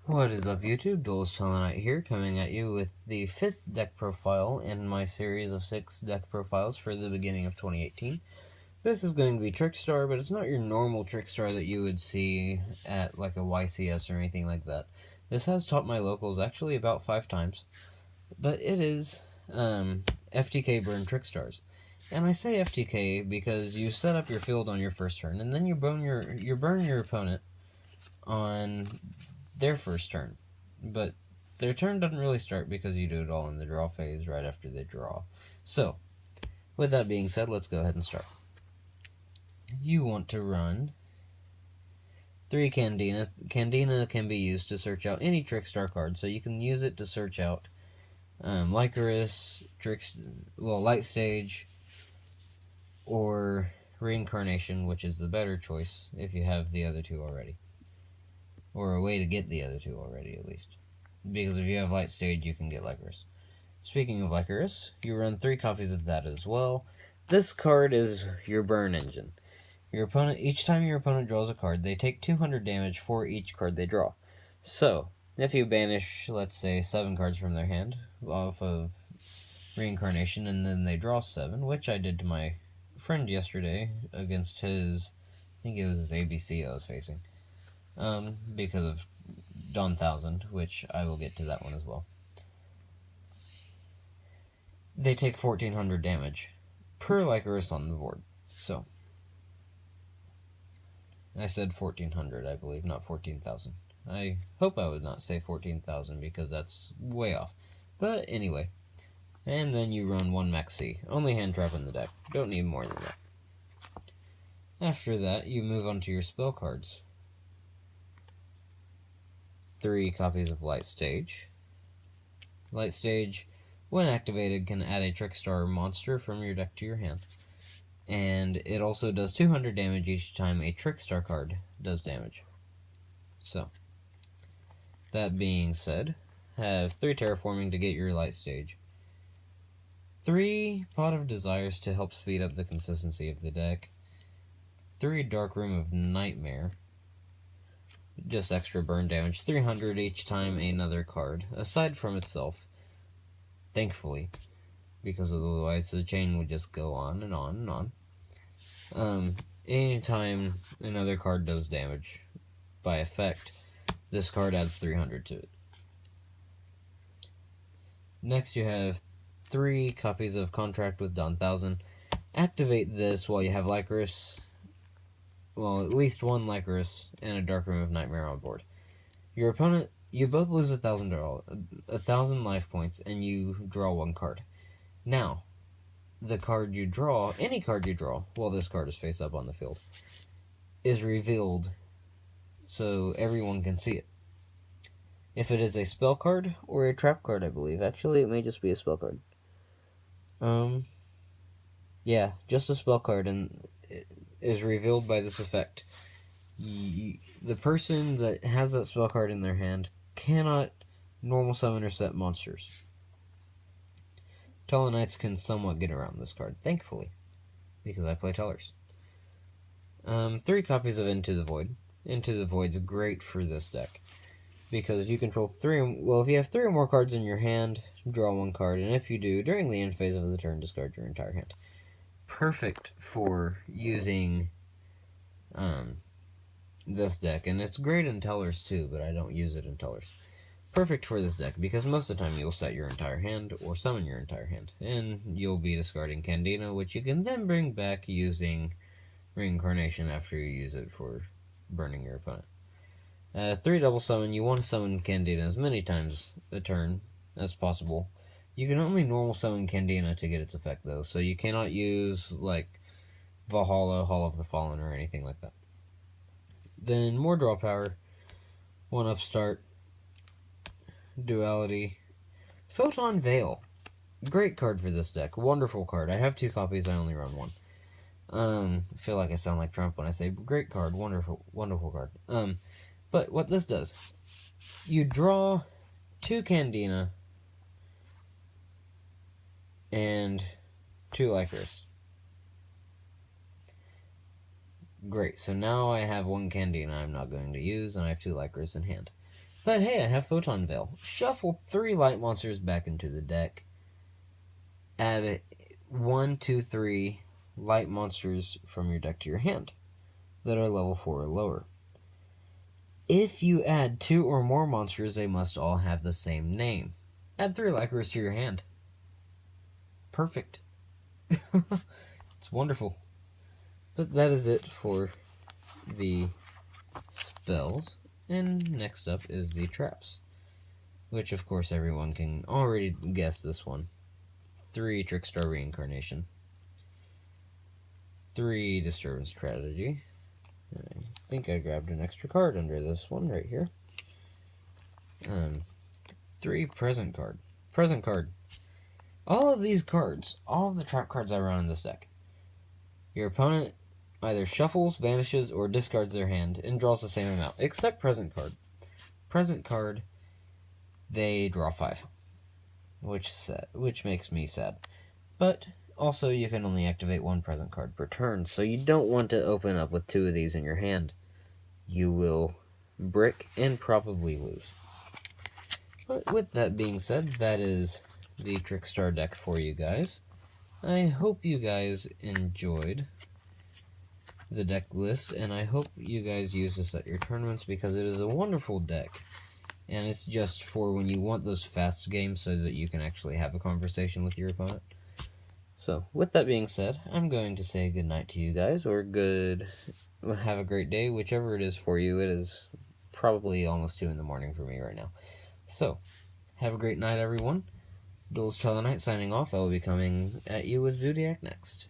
What is up, YouTube? Duelist Knight here, coming at you with the 5th deck profile in my series of 6 deck profiles for the beginning of 2018. This is going to be Trickstar, but it's not your normal Trickstar that you would see at like a YCS or anything like that. This has topped my locals actually about 5 times, but it is FTK burn Trickstars. And I say FTK because you set up your field on your first turn, and then you burn your opponent on their first turn, but their turn doesn't really start because you do it all in the draw phase right after they draw. So, with that being said, let's go ahead and start. You want to run 3 Candina. Candina can be used to search out any Trickstar card, so you can use it to search out Lycoris, Light Stage, or Reincarnation, which is the better choice if you have the other two already. Or a way to get the other two already, at least. Because if you have Light Stage, you can get Lycoris. Speaking of Lycoris, you run 3 copies of that as well. This card is your burn engine. Each time your opponent draws a card, they take 200 damage for each card they draw. So, if you banish, let's say, 7 cards from their hand off of Reincarnation, and then they draw 7, which I did to my friend yesterday against his, I think it was his ABC I was facing. Because of Dawn 1000, which I will get to that one as well. They take 1400 damage per Lycoris on the board. So, I said 1400, I believe, not 14,000. I hope I would not say 14,000 because that's way off. But anyway, and then you run 1 Maxi. Only hand trap in the deck. Don't need more than that. After that, you move on to your spell cards. 3 copies of Light Stage. Light Stage, when activated, can add a Trickstar monster from your deck to your hand. And it also does 200 damage each time a Trickstar card does damage. So, that being said, have 3 Terraforming to get your Light Stage. 3 Pot of Desires to help speed up the consistency of the deck. 3 Dark Room of Nightmare. Just extra burn damage, 300 each time another card, aside from itself, thankfully, because otherwise the chain would just go on and on and on. Anytime another card does damage by effect, this card adds 300 to it. Next you have 3 copies of Contract with Dawn 1000. Activate this while you have Lycoris, well, at least 1 Lycoris and a Dark Room of Nightmare on board. Your opponent, you both lose 1,000 life points, and you draw 1 card. Now, the card you draw, any card you draw, while this card is face up on the field, is revealed so everyone can see it. If it is a spell card or a trap card, I believe. Actually, it may just be a spell card. Yeah, just a spell card, and it is revealed by this effect. The person that has that spell card in their hand cannot normal summon or set monsters. Tellarknights can somewhat get around this card, thankfully, because I play Tellers. 3 copies of Into the Void. Into the Void's great for this deck, because you control 3, well, if you have 3 or more cards in your hand, draw 1 card, and if you do, during the end phase of the turn, discard your entire hand. Perfect for using this deck, and it's great in Tellers too, but I don't use it in Tellers. Perfect for this deck, because most of the time you'll set your entire hand, or summon your entire hand, and you'll be discarding Candina, which you can then bring back using Reincarnation after you use it for burning your opponent. 3 double summon, you want to summon Candina as many times a turn as possible. You can only normal summon Candina to get its effect, though, so you cannot use, like, Valhalla, Hall of the Fallen, or anything like that. Then more draw power, 1 Upstart, Duality, Photon Veil. Great card for this deck. Wonderful card. I have 2 copies, I only run 1. I feel like I sound like Trump when I say great card, wonderful card. But what this does, you draw 2 Candina and 2 Lycoris. Great, so now I have 1 Candina I'm not going to use, and I have 2 Lycoris in hand. But hey, I have Photon Veil. Shuffle 3 light monsters back into the deck. Add 1, 2, 3 light monsters from your deck to your hand that are level 4 or lower. If you add 2 or more monsters, they must all have the same name. Add 3 Lycras to your hand. Perfect. It's wonderful. But that is it for the spells. And next up is the traps, which of course everyone can already guess this one. 3 Trickstar Reincarnation. 3 Disturbance Strategy. I think I grabbed an extra card under this one right here. 3 Present Card. Present Card. All of these cards, all of the trap cards I run in this deck, your opponent either shuffles, banishes, or discards their hand and draws the same amount, except Present Card. Present Card, they draw 5, which makes me sad. But also, you can only activate 1 Present Card per turn, so you don't want to open up with 2 of these in your hand. You will brick and probably lose. But with that being said, that is the Trickstar deck for you guys. I hope you guys enjoyed the deck list, and I hope you guys use this at your tournaments because it is a wonderful deck. And it's just for when you want those fast games so that you can actually have a conversation with your opponent. So, with that being said, I'm going to say goodnight to you guys, or have a great day, whichever it is for you. It is probably almost 2 in the morning for me right now. So, have a great night, everyone. Duels Tellar Knight signing off. I will be coming at you with Zodiac next.